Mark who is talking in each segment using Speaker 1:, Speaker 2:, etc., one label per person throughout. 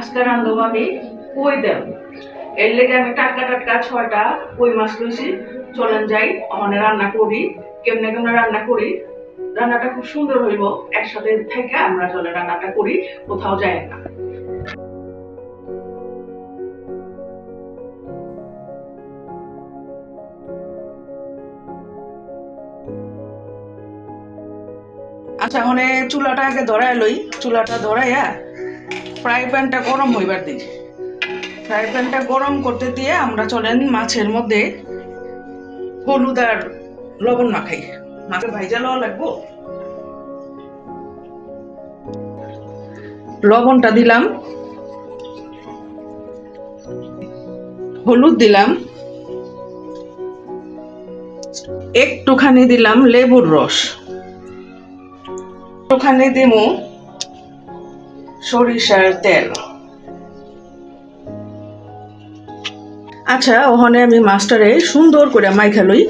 Speaker 1: আজকে রান্ধব আমি কই দেব। এর লেগে আমি টাটকা টাটকা 6টা কই মাছ লইছি। চলেন যাই ওখানে রান্না করি। কেমনে কেমনে রান্না করি, রান্নাটা খুব সুন্দর হইব। একসাথে থেকে আমরা চলে রান্নাটা করি, কোথাও যাই না। আচ্ছা, মানে চুলাটা আগে ধরাই লই। চুলাটা ধরাইয়া ফ্রাই প্যানটা গরম হইবার দিই। ফ্রাই প্যানটা গরম করতে দিয়ে আমরা চলেন মাছের মধ্যে হলুদ আর লবণ মাখাই। মাছের ভাইজা লওয়া লাগবো। লবণটা দিলাম, হলুদ দিলাম, একটুখানি দিলাম লেবুর রস, একটুখানি দিমু সরিষার তেল। আচ্ছা, ওখানে আমি মাছটারে সুন্দর করে মাইখা লই।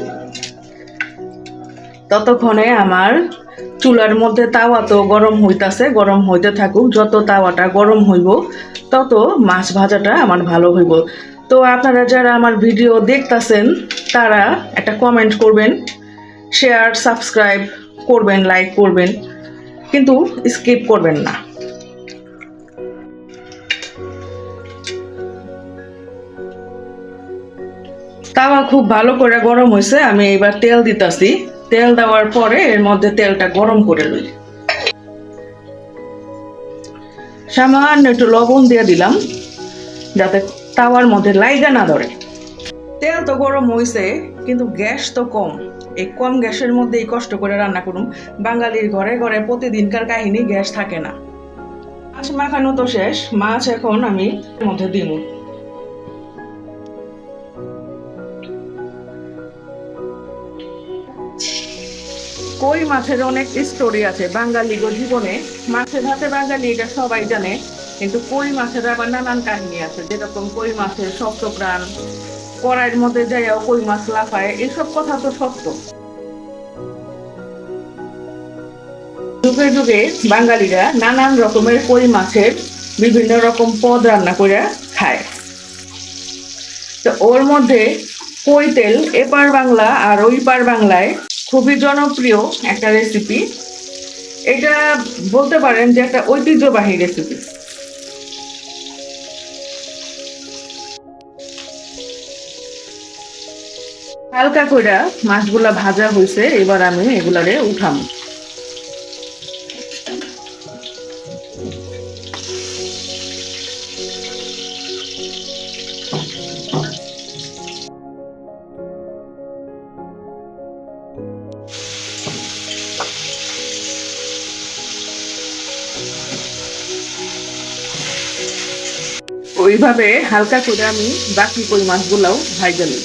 Speaker 1: ততক্ষণে আমার চুলার মধ্যে তাওয়া তো গরম হইতাছে, গরম হইতে থাকুক। যত তাওয়াটা গরম হইব তত মাছ ভাজাটা আমার ভালো হইব। তো আপনারা যারা আমার ভিডিও দেখতাছেন তারা একটা কমেন্ট করবেন, শেয়ার সাবস্ক্রাইব করবেন, লাইক করবেন, কিন্তু স্কিপ করবেন না। তাওয়া খুব ভালো করে গরম হয়েছে। আমি এবার তেল দিতাছি। তেল দেওয়ার পরে এর মধ্যে তেলটা গরম করে লই। সামান্য একটু লবণ দিয়ে দিলাম যাতে তাওয়ার মধ্যে লাইগা না ধরে। তেল তো গরম হয়েছে, কিন্তু গ্যাস তো কম। এই কম গ্যাসের মধ্যেই কষ্ট করে রান্না করুন। বাঙালির ঘরে ঘরে প্রতিদিনকার কাহিনী, গ্যাস থাকে না। মাছ মাখানো তো শেষ। মাছ এখন আমি এর মধ্যে দিব। কই মাছের অনেক স্টোরি আছে বাঙালি জীবনে। মাছের হাতে বাঙালি, এটা সবাই জানে, কিন্তু কই মাছের আবার নানান কাহিনী আছে। যেরকম কই মাছের সপ্তপ্রাণ, কড়াইয়ের মধ্যে যাইয়াও কই মাছ লাফায়, এসব কথা তো সত্য। যুগে যুগে বাঙালিরা নানান রকমের কই মাছের বিভিন্ন রকম পদ রান্না করে খায়। তো ওর মধ্যে কই তেল এপার বাংলা আর ওই পার বাংলায় খুবই জনপ্রিয় একটা রেসিপি। এটা বলতে পারেন যে একটা ঐতিহ্যবাহী রেসিপি। হালকা করে মাছগুলা ভাজা হয়েছে, এবার আমি এগুলারে উঠাম। ওইভাবে হালকা করে আমি বাকি কই মাছগুলাও ভাজা নিই।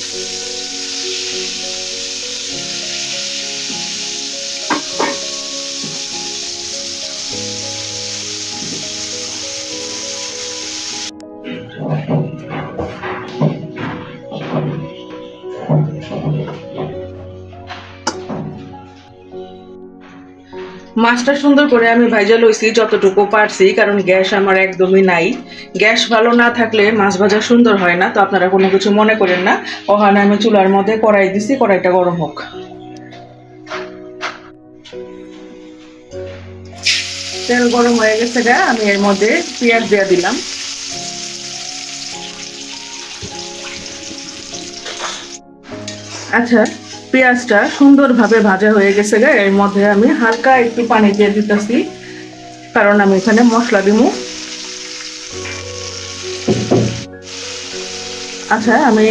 Speaker 1: মাছটা সুন্দর করে আমি ভাজা লইছি যতটুকু পারছি, কারণ গ্যাস আমার একদমই নাই। গ্যাস ভালো না থাকলে মাছ ভাজা সুন্দর হয় না। তো আপনারা কোনো কিছু মনে করেন না। ওখানে আমি চুলার মধ্যে কড়াই দিছি, কড়াইটা গরম হোক। তেল গরম হয়ে গেছে, আমি এর মধ্যে পেঁয়াজ দিয়ে দিলাম। আচ্ছা, পেঁয়াজটা সুন্দরভাবে ভাজা হয়ে গেছে, এর মধ্যে আমি হালকা একটু পানি দিয়ে দিতেছি, কারণ আমি এখানে মশলা দিব। আচ্ছা, আমি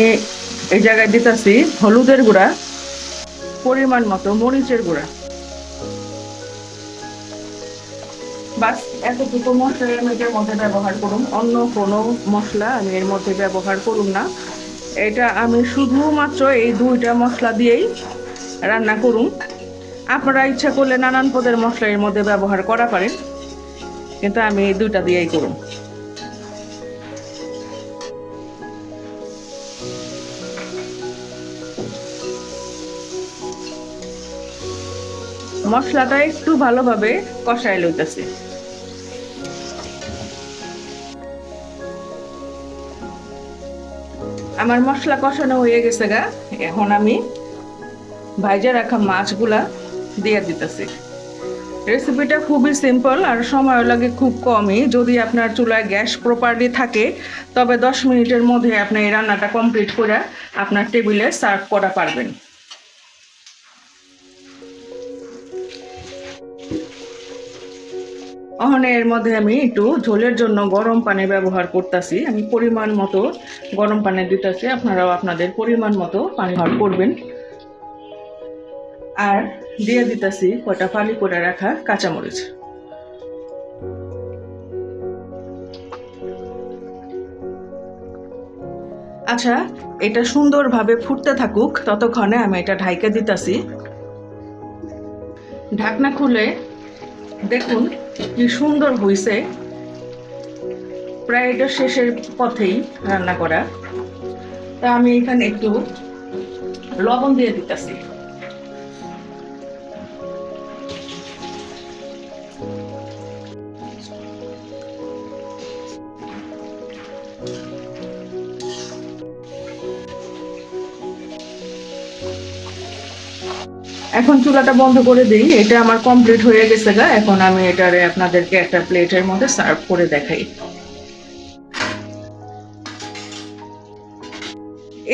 Speaker 1: এই জায়গায় দিতেছি হলুদের গুঁড়া, পরিমাণ মতো মরিচের গুঁড়া। বাস এতটুকু মশলা আমি এটার মধ্যে ব্যবহার করুন, অন্য কোনো মশলা আমি এর মধ্যে ব্যবহার করুন না। এটা আমি শুধুমাত্র এই দুইটা মশলা দিয়েই রান্না করুন। আপনারা ইচ্ছা করলে নানান পদের মশলা এর মধ্যে ব্যবহার করা পারেন, কিন্তু আমি এই দুইটা দিয়েই করুন। মশলাটা একটু ভালোভাবে কষায় লইতেছি। আমার মশলা কষানো হয়ে গেছে গা, এখন আমি ভাইজা রাখা মাছগুলা দিয়ে দিতেছি। রেসিপিটা খুবই সিম্পল আর সময় লাগে খুব কমই। যদি আপনার চুলায় গ্যাস প্রপারলি থাকে তবে 10 মিনিটের মধ্যে আপনি এই রান্নাটা কমপ্লিট করে আপনার টেবিলে সার্ভ করা পারবেন। এখন এর মধ্যে আমি একটু ঝোলের জন্য গরম পানি ব্যবহার করতেছি। আমি পরিমাণ মতো গরম পানি দিতেছি, আপনারাও আপনাদের পরিমাণ মতো পানি ব্যবহার করবেন। আর দিয়ে দিতেছি কয়টা ফালি করে রাখা কাঁচামরিচ। আচ্ছা, এটা সুন্দরভাবে ফুটতে থাকুক, ততক্ষণে আমি এটা ঢাইকে দিতেছি। ঢাকনা খুলে দেখুন কি সুন্দর হয়েছে। প্রায় এটা শেষের পথেই রান্না করা। তা আমি এখানে একটু লবণ দিয়ে দিতেছি। এখন চুলাটা বন্ধ করে দিই। এটা আমার কমপ্লিট হয়ে গেছে গা। এখন আমি এটারে আপনাদেরকে একটা প্লেটের মধ্যে সার্ভ করে দেখাই।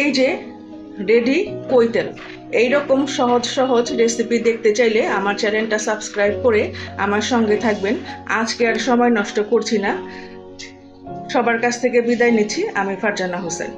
Speaker 1: এই যে রেডি কই তেল। এইরকম সহজ সহজ রেসিপি দেখতে চাইলে আমার চ্যানেলটা সাবস্ক্রাইব করে আমার সঙ্গে থাকবেন। আজকে আর সময় নষ্ট করছি না, সবার কাছ থেকে বিদায় নিচ্ছি। আমি ফারজানা হোসেন।